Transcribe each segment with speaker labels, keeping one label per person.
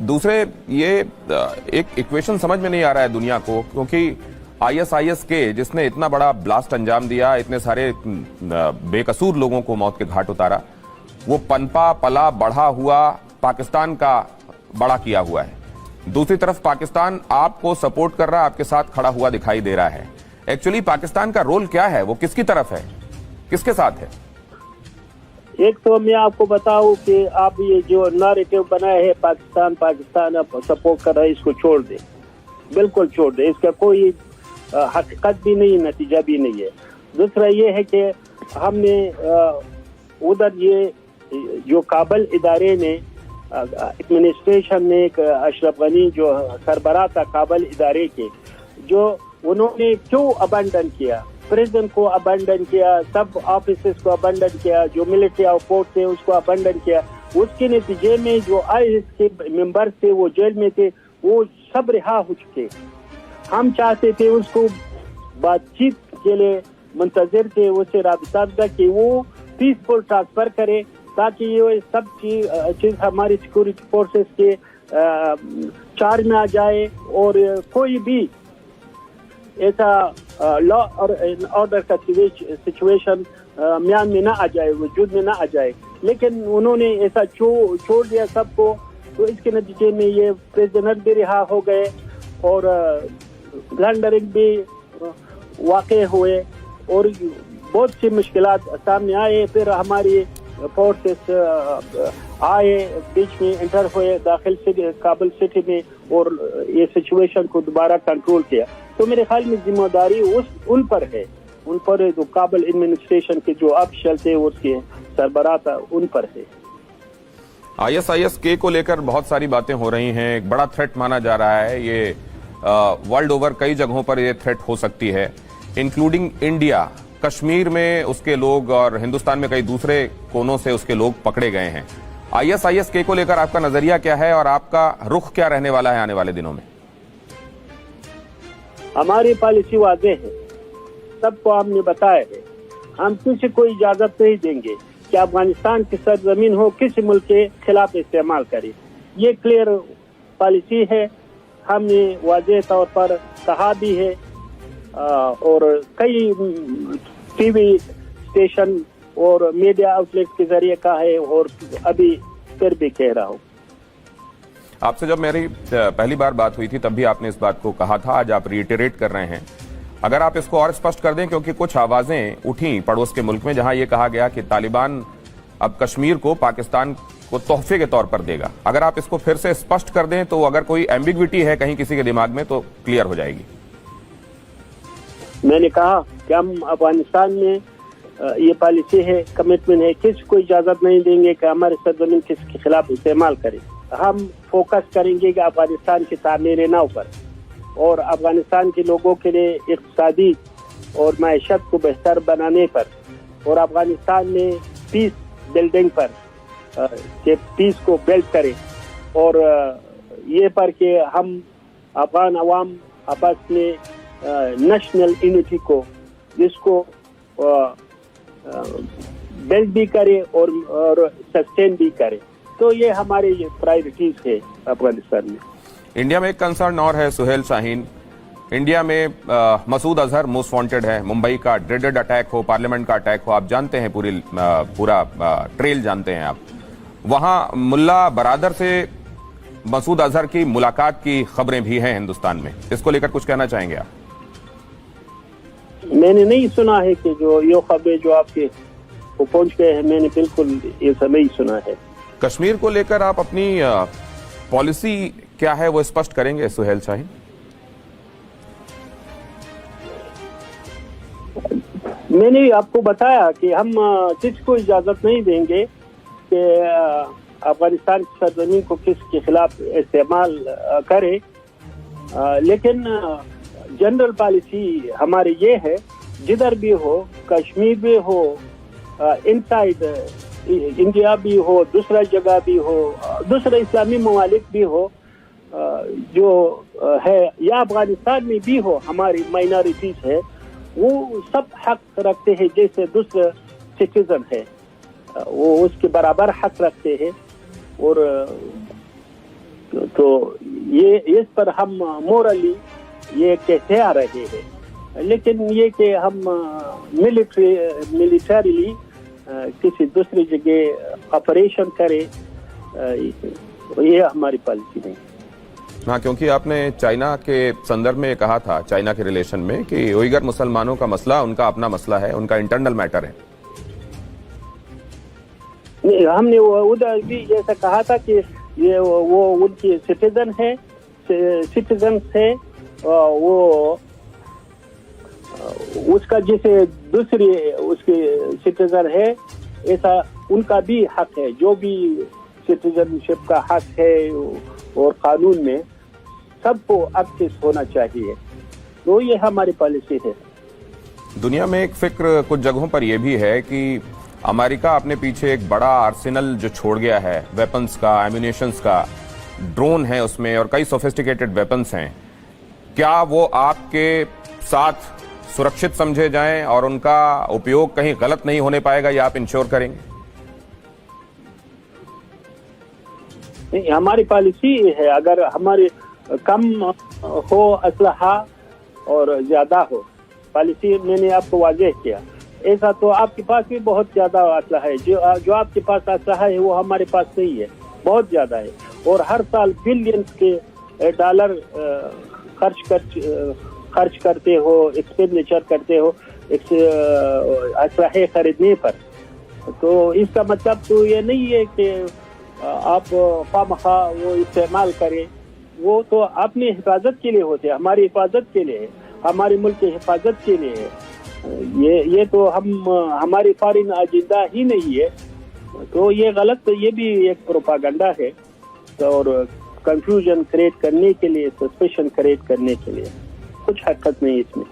Speaker 1: दूसरे ये एक इक्वेशन समझ में नहीं आ रहा है दुनिया को, क्योंकि ISIS के जिसने इतना बड़ा ब्लास्ट अंजाम दिया, इतने सारे बेकसूर लोगों को मौत के घाट उतारा, वो पनपा पला बढ़ा हुआ पाकिस्तान का बड़ा किया हुआ है। दूसरी तरफ पाकिस्तान आपको सपोर्ट कर रहा है, आपके साथ खड़ा हुआ दिखाई दे रहा है। एक्चुअली पाकिस्तान का रोल क्या है, वो किसकी तरफ है, किसके साथ है?
Speaker 2: एक तो मैं आपको बताऊं कि आप ये जो नैरेटिव बनाए है पाकिस्तान अब सपोर्ट कर रहा है, इसको छोड़ दे, बिल्कुल छोड़ दे। इसका कोई हकीकत भी नहीं, नतीजा भी नहीं है। दूसरा ये है कि हमने उधर ये जो काबल इदारे ने एडमिनिस्ट्रेशन ने अशरफ गनी जो सरबराह था काबल इदारे के, जो उन्होंने क्यों अबंडन किया, प्रेसिडेंट को अबंडन किया, सब ऑफिसर्स को अबंडन किया, जो मिलिट्री आउटपोस्ट थे उसको अबंडन किया। उसके नतीजे में जो ISIS के मेंबर थे वो जेल में थे, वो सब रिहा हो चुके। हम चाहते थे उसको बातचीत के लिए मुंतजिर थे, उससे राबता कि वो पीसफुल ट्रांसफर करे, ताकि ये सब चीज हमारी सिक्योरिटी फोर्सेस के चार्ज में आ जाए और कोई भी ऐसा लॉ और ऑर्डर का सिचुएशन म्यान में ना आ जाए, वजूद में ना आ जाए। लेकिन उन्होंने ऐसा छोड़ दिया सबको, तो इसके नतीजे में ये प्रिजनर भी रिहा हो गए और प्लंडरिंग भी वाक़े हुए और बहुत सी मुश्किलात सामने आए। फिर हमारी फोर्सेस आए, बीच में इंटर हुए दाखिल से काबुल सिटी में और ये सिचुएशन को दोबारा कंट्रोल किया। तो मेरे ख्याल में जिम्मेदारी उन पर है, उन पर है जो काबुल एडमिनिस्ट्रेशन के जो ऑफिशियल थे उसके सरबराह था, उन पर है।
Speaker 1: ISIS के को लेकर बहुत सारी बातें हो रही हैं, एक बड़ा थ्रेट माना जा रहा है। ये वर्ल्ड ओवर कई जगहों पर ये थ्रेट हो सकती है, इंक्लूडिंग इंडिया। कश्मीर में उसके लोग और हिंदुस्तान में कई दूसरे कोनों से उसके लोग पकड़े गए हैं। ISIS के को लेकर आपका नजरिया क्या है और आपका रुख क्या रहने वाला है आने वाले दिनों में?
Speaker 2: हमारी पॉलिसी वाज़ेह है, सबको हमने बताया है। हम किसी को इजाजत नहीं देंगे कि अफगानिस्तान की सरजमीन हो किसी मुल्क के खिलाफ इस्तेमाल करे। ये क्लियर पॉलिसी है, हमने वाज़ेह तौर पर कहा भी है और कई टीवी स्टेशन और मीडिया आउटलेट के जरिए कहा है और अभी फिर भी कह रहा हूँ।
Speaker 1: आपसे जब मेरी पहली बार बात हुई थी तब भी आपने इस बात को कहा था, आज आप रिइटरेट कर रहे हैं। अगर आप इसको और स्पष्ट कर दें, क्योंकि कुछ आवाजें उठी पड़ोस के मुल्क में जहां ये कहा गया कि तालिबान अब कश्मीर को पाकिस्तान को तोहफे के तौर पर देगा। अगर आप इसको फिर से स्पष्ट कर दें तो अगर कोई एम्बिग्विटी है कहीं किसी के दिमाग में तो क्लियर हो जाएगी।
Speaker 2: मैंने कहा कि हम अफगानिस्तान में ये पॉलिसी है, कमिटमेंट है, किसी को इजाजत नहीं देंगे कि हमारे सरजमीन किसके खिलाफ इस्तेमाल करे। हम फोकस करेंगे कि अफगानिस्तान की तामीर नौ पर और अफगानिस्तान के लोगों के लिए इक़्तिसादी और मैशत को बेहतर बनाने पर और अफगानिस्तान में पीस बिल्डिंग पर कि पीस को बिल्ड करें और ये पर कि हम अफगान अवाम आपस में नेशनल यूनिटी को जिसको बिल्ड भी करे और सस्टेन भी करे। तो ये हमारे प्रायोरिटीज है अफगानिस्तान में।
Speaker 1: इंडिया में एक कंसर्न और है सुहेल शाहीन, इंडिया में मसूद अजहर मोस्ट वांटेड है। मुंबई का ड्रेडेड अटैक हो, पार्लियामेंट का अटैक हो, आप जानते हैं, पूरा ट्रेल जानते हैं आप। वहां मुल्ला बरादर से मसूद अजहर की मुलाकात की खबरें भी हैं हिंदुस्तान में, इसको लेकर कुछ कहना चाहेंगे आप?
Speaker 2: मैंने नहीं सुना है कि जो ये खबरें जो आपके को पहुंच गए हैं, मैंने बिल्कुल ये सब नहीं सुना है।
Speaker 1: कश्मीर को लेकर आप अपनी पॉलिसी क्या है वो स्पष्ट करेंगे सुहेल शाहीन?
Speaker 2: मैंने आपको बताया कि हम किसी को इजाजत नहीं देंगे कि अफगानिस्तान की सरजमीन को किसके खिलाफ इस्तेमाल करे, लेकिन जनरल पॉलिसी हमारी ये है, जिधर भी हो, कश्मीर भी हो, इनसाइड इंडिया भी हो, दूसरा जगह भी हो, दूसरे इस्लामी ममालिक भी हो, जो है या अफगानिस्तान में भी हो, हमारी माइनॉरिटीज है, वो सब हक रखते हैं जैसे दूसरे सिटीजन है, वो उसके बराबर हक रखते हैं। और تو یہ اس پر ہم مورلی یہ کہتے آ رہے ہیں، لیکن یہ کہ ہم ملیٹریلی کسی دوسری جگہ آپریشن کرے، یہ ہماری پالیسی نہیں۔
Speaker 1: ہاں، کیونکہ آپ نے چائنا کے سندرب میں کہا تھا، چائنا کے ریلیشن میں، کہ اوئیگر مسلمانوں کا مسئلہ ان کا اپنا مسئلہ ہے، ان کا انٹرنل میٹر ہے۔
Speaker 2: ہم نے ادھر بھی ایسا کہا تھا کہ یہ وہ ان کی سٹیزنس ہے، وہ اس کا جیسے دوسری اس کی سٹیزن ہے، ایسا ان کا بھی حق ہے، جو بھی سٹیزن شپ کا حق ہے، اور قانون میں سب کو ایکسس ہونا چاہیے، تو یہ ہماری پالیسی ہے۔
Speaker 1: دنیا میں ایک فکر کچھ جگہوں پر یہ بھی ہے کہ امریکہ اپنے پیچھے ایک بڑا آرسنل جو چھوڑ گیا ہے، ویپنز کا، ایمونیشنز کا، ڈرون ہے اس میں، اور کئی سوفسٹیکیٹڈ ویپنز ہیں، کیا وہ آپ کے ساتھ سرکشت سمجھے جائیں اور ان کا اپیوگ کہیں غلط نہیں ہونے پائے گا، یا آپ انشور کریں گے؟
Speaker 2: ہماری پالیسی ہے، اگر ہماری کم ہو اسلحہ اور زیادہ ہو، پالیسی میں نے آپ کو واضح کیا، ایسا تو آپ کے پاس بھی بہت زیادہ اسلحہ ہے، جو آپ کے پاس اسلحہ ہے وہ ہمارے پاس نہیں ہے، بہت زیادہ ہے، اور ہر سال بلینز کے ڈالر خرچ کرتے ہو، ایکسپینڈیچر کرتے ہو اسلحے خریدنے پر، تو اس کا مطلب تو یہ نہیں ہے کہ آپ خواہ وہ استعمال کریں، وہ تو اپنی حفاظت کے لیے ہوتے ہیں، ہماری حفاظت کے لیے، ہمارے ملک کی حفاظت کے لیے ہے، یہ تو ہماری فارن ایجنڈا ہی نہیں ہے، تو یہ غلط، یہ بھی ایک پروپاگنڈا ہے، اور کنفیوژن کریٹ کرنے کے لیے، سسپیشن کریٹ کرنے کے لیے، کچھ حقیقت نہیں اس میں۔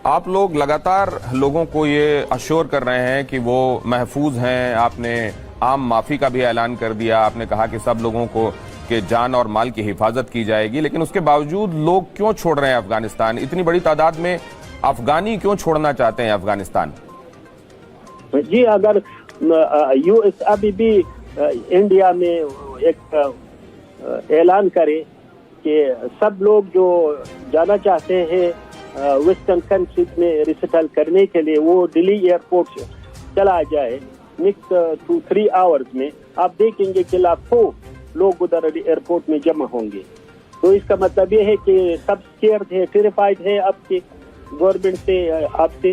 Speaker 1: آپ لوگ لگاتار لوگوں کو یہ اشور کر رہے ہیں کہ وہ محفوظ ہیں، آپ نے عام معافی کا بھی اعلان کر دیا، آپ نے کہا کہ سب لوگوں کو کہ جان اور مال کی حفاظت کی جائے گی، لیکن اس کے باوجود لوگ کیوں چھوڑ رہے ہیں افغانستان؟ اتنی بڑی تعداد میں افغانی کیوں چھوڑنا چاہتے ہیں افغانستان؟
Speaker 2: جی، اگر یو ایس ابھی بھی انڈیا میں ایک اعلان کرے کہ سب لوگ جو جانا چاہتے ہیں ویسٹرن کنٹریز میں ریسیٹل کرنے کے لیے، وہ دلی ایئرپورٹ سے چلا جائے نیکسٹ 2-3 آورز میں، آپ دیکھیں گے کہ لاکھوں لوگ ادھر ایئرپورٹ میں جمع ہوں گے، تو اس کا مطلب یہ ہے کہ سب اسکیئرڈ ہے، ٹیریفائڈ ہے آپ کی گورنمنٹ سے، آپ سے۔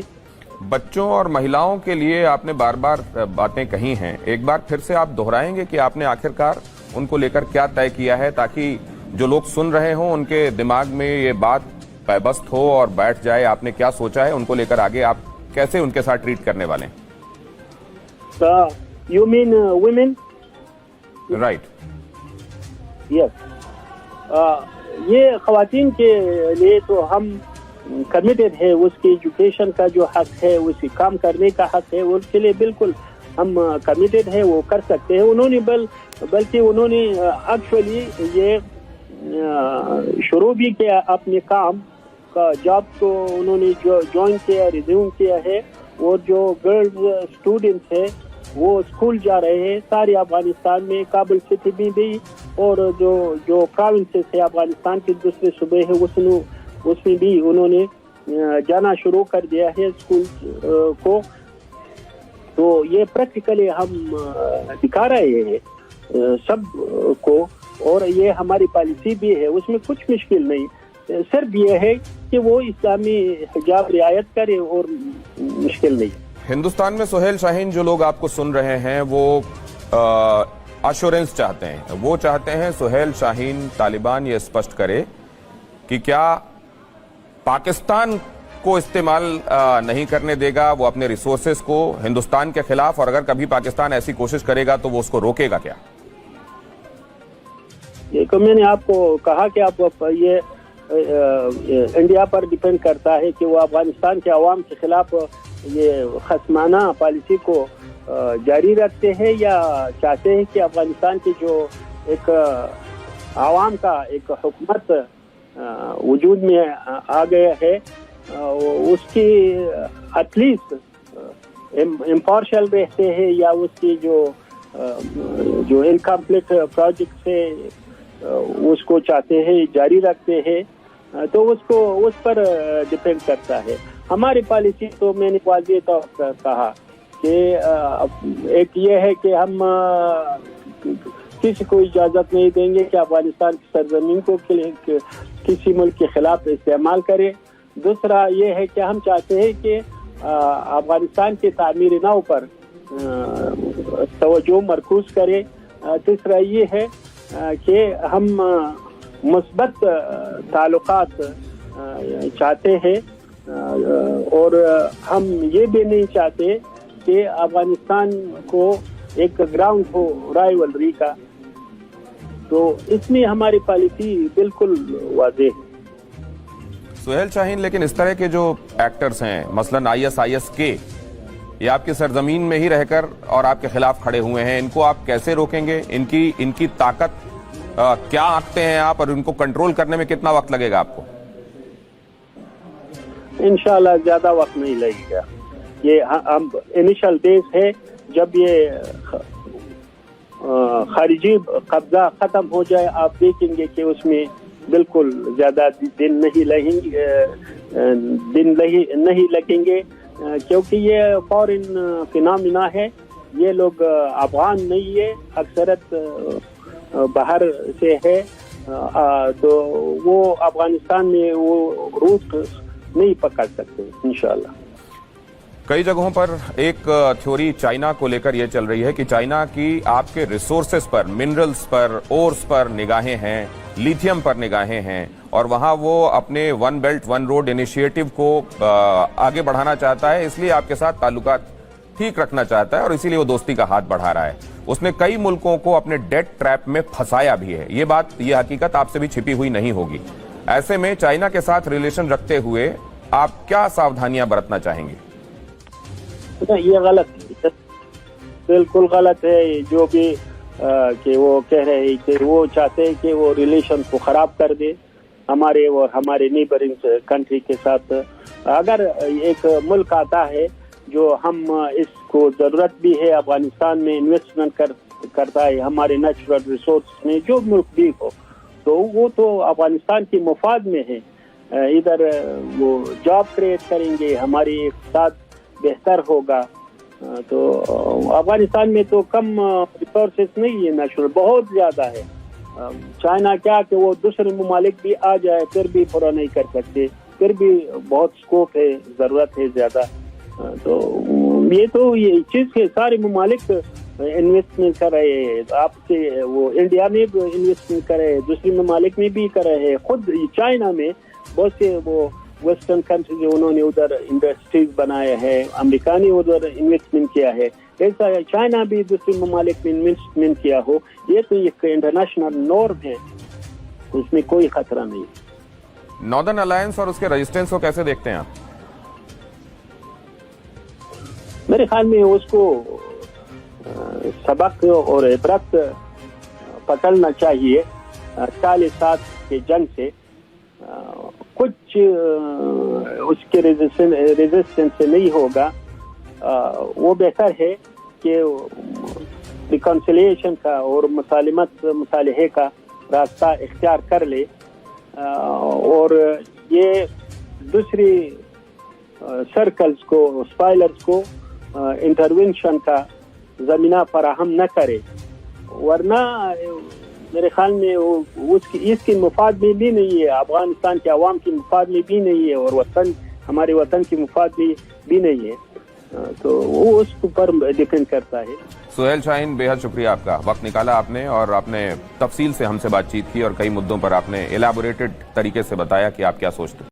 Speaker 1: بچوں اور مہیلاؤں کے لیے آپ نے بار بار باتیں کہی ہیں، ایک بار پھر سے آپ دہرائیں گے کہ آپ نے آخرکار ان کو لے کر کیا طے کیا ہے، تاکہ جو لوگ سن رہے ہوں ان کے دماغ میں یہ بات پیبست ہو اور بیٹھ جائے، آپ نے کیا سوچا ہے، ان کو لے کر آگے آپ کیسے ان کے ساتھ ٹریٹ کرنے والے ہیں؟
Speaker 2: You mean women?
Speaker 1: رائٹ،
Speaker 2: یس، یہ خواتین کے لیے تو ہم کمیٹڈ ہے، اس کی ایجوکیشن کا جو حق ہے، اسی کام کرنے کا حق ہے، ان کے لیے بالکل ہم کمیٹڈ ہے، وہ کر سکتے ہیں۔ انہوں نے بلکہ انہوں نے ایکچولی یہ شروع بھی کیا اپنے کام کا، جاب تو انہوں نے جو جوائن کیا، ریزیوم کیا ہے، اور جو گرلز اسٹوڈنٹس ہیں وہ اسکول جا رہے ہیں سارے افغانستان میں، کابل سٹی میں بھی، اور جو پروونسز ہے افغانستان کے دوسرے صوبے ہیں اس میں بھی انہوں نے جانا شروع کر دیا ہے اسکول کو، تو یہ پریکٹیکلی ہم دکھا رہے ہیں سب کو، اور یہ ہماری پالیسی بھی ہے، اس میں کچھ مشکل نہیں، صرف یہ ہے کہ وہ اسلامی حجاب رعایت کرے، اور مشکل نہیں۔
Speaker 1: ہندوستان میں سہیل شاہین جو لوگ آپ کو سن رہے ہیں وہ ایشورنس چاہتے ہیں، وہ چاہتے ہیں سہیل شاہین طالبان یہ اسپشٹ کرے کہ کیا پاکستان کو استعمال نہیں کرنے دے گا وہ اپنے ریسورسز کو ہندوستان کے خلاف، اور اگر کبھی پاکستان ایسی کوشش کرے گا تو وہ اس کو روکے گا کیا؟
Speaker 2: یہ میں نے آپ کو کہا کہ آپ یہ انڈیا پر ڈیپینڈ کرتا ہے کہ وہ افغانستان کے عوام کے خلاف یہ خصمانہ پالیسی کو جاری رکھتے ہیں، یا چاہتے ہیں کہ افغانستان کی جو ایک عوام کا ایک حکومت وجود میں آ گیا ہے، اس کی ایٹ لیسٹ امپارشل رہتے ہیں، یا اس کی جو انکمپلیٹ پروجیکٹ ہے उसको चाहते हैं जारी रखते हैं, तो उसको उस पर डिपेंड करता है। हमारी पॉलिसी तो मैंने वाज़ेह तौर पर कहा कि एक ये है कि हम किसी को इजाज़त नहीं देंगे कि अफगानिस्तान की सरजमीन को किसी मुल्क के खिलाफ इस्तेमाल करे। दूसरा ये है कि हम चाहते हैं कि अफगानिस्तान के तामीर नौ पर तवज्जो मरकूज करे। तीसरा ये है कि हम मुस्बत ताल्लुकात चाहते हैं और हम ये भी नहीं चाहते कि अफगानिस्तान को एक ग्राउंड हो राइवलरी का। तो इसमें हमारी पॉलिसी बिल्कुल वाज़ेह है।
Speaker 1: सुहेल शाहीन, लेकिन इस तरह के जो एक्टर्स हैं, मसलन ISIS के, ये आपकी सरजमीन में ही रहकर और आपके खिलाफ खड़े हुए हैं, इनको आप कैसे रोकेंगे? इनकी ताकत क्या आंकते हैं आप, और इनको कंट्रोल करने में कितना वक्त लगेगा आपको?
Speaker 2: इंशाल्लाह ज्यादा वक्त नहीं लगेगा। ये हम इनिशियल डेज है, जब ये खारिजी कब्जा खत्म हो जाए आप देखेंगे कि उसमें बिल्कुल ज्यादा दिन नहीं लगेंगे, क्योंकि ये फॉरेन फिनोमिना है। ये लोग अफगान नहीं है, अक्सरत बाहर से है, तो वो अफगानिस्तान में वो रूट नहीं पकड़ सकते इंशाल्लाह।
Speaker 1: कई जगहों पर एक थ्योरी चाइना को लेकर यह चल रही है कि चाइना की आपके रिसोर्सेस पर, मिनरल्स पर, ओर्स पर निगाहें हैं, लिथियम पर निगाहें हैं, और वहां वो अपने one belt one road initiative को आगे बढ़ाना चाहता है, इसलिए आपके साथ ताल्लुकात ठीक रखना चाहता है और इसीलिए वो दोस्ती का हाथ बढ़ा रहा है। उसने कई मुल्कों को अपने डेट ट्रैप में फंसाया भी है। ये हकीकत आपसे भी छिपी हुई नहीं होगी। ऐसे में चाइना के साथ रिलेशन रखते हुए आप क्या सावधानियां बरतना चाहेंगे?
Speaker 2: ये गलत है, बिल्कुल गलत है। जो भी कि वो कह रहे हैं कि वो चाहते हैं कि वो रिलेशन को खराब कर दे हमारे और हमारे नेबरिंग कंट्री के साथ। अगर एक मुल्क आता है जो हम इसको जरूरत भी है, अफगानिस्तान में इन्वेस्टमेंट करता है, हमारे नेचुरल रिसोर्स में, जो मुल्क भी हो, तो वो तो अफगानिस्तान की मुफाद में है। इधर वो जॉब क्रिएट करेंगे, हमारी इक़्तिसाद बेहतर होगा। तो अफगानिस्तान में तो कम रिसोर्सेस नहीं है, नेचुरल बहुत ज़्यादा है। चाइना क्या कि वो दूसरे ममालिक भी आ जाए फिर भी पूरा नहीं कर सकते, फिर भी बहुत स्कोप है, ज़रूरत है ज़्यादा। तो ये चीज़ के सारे ममालिक इन्वेस्टमेंट कर रहे हैं। आपके वो इंडिया में भी इन्वेस्टमेंट कर रहे हैं, दूसरे ममालिक में भी कर रहे हैं। खुद चाइना में बहुत से वो वेस्टर्न कंट्रीज उन्होंने उधर इंडस्ट्रीज बनाए हैं, अमेरिका ने उधर इन्वेस्टमेंट किया है। ऐसा चाइना भी दूसरे ममालिक में इन्वेस्टमेंट किया हो, ये तो एक इंटरनेशनल नॉर्म है, उसमें कोई खतरा नहीं।
Speaker 1: नॉर्दर्न अलायंस और उसके रेजिस्टेंस को कैसे देखते हैं आप?
Speaker 2: मेरे ख्याल में उसको सबक और इबरत पकड़ना चाहिए। 40 साल के जंग से कुछ उसके रेजिस्टेंस से नहीं होगा। वो बेहतर है कि रिकॉन्सिलिएशन का और मुसालहे का रास्ता इख्तियार कर ले, और ये दूसरी सर्कल्स को, स्पाइलर्स को इंटरवेंशन का ज़मीना फराहम न करे, वरना मेरे ख्याल में इसकी मुफाद में भी नहीं है, अफगानिस्तान के अवाम की मुफाद में भी नहीं है, और हमारे वतन की मुफाद में भी नहीं है। तो वो उस पर डिपेंड करता है।
Speaker 1: सुहेल शाहीन, बेहद शुक्रिया आपका, वक्त निकाला आपने और आपने तफसील से हमसे बातचीत की और कई मुद्दों पर आपने एलैबोरेटेड तरीके से बताया कि आप क्या सोचते हैं।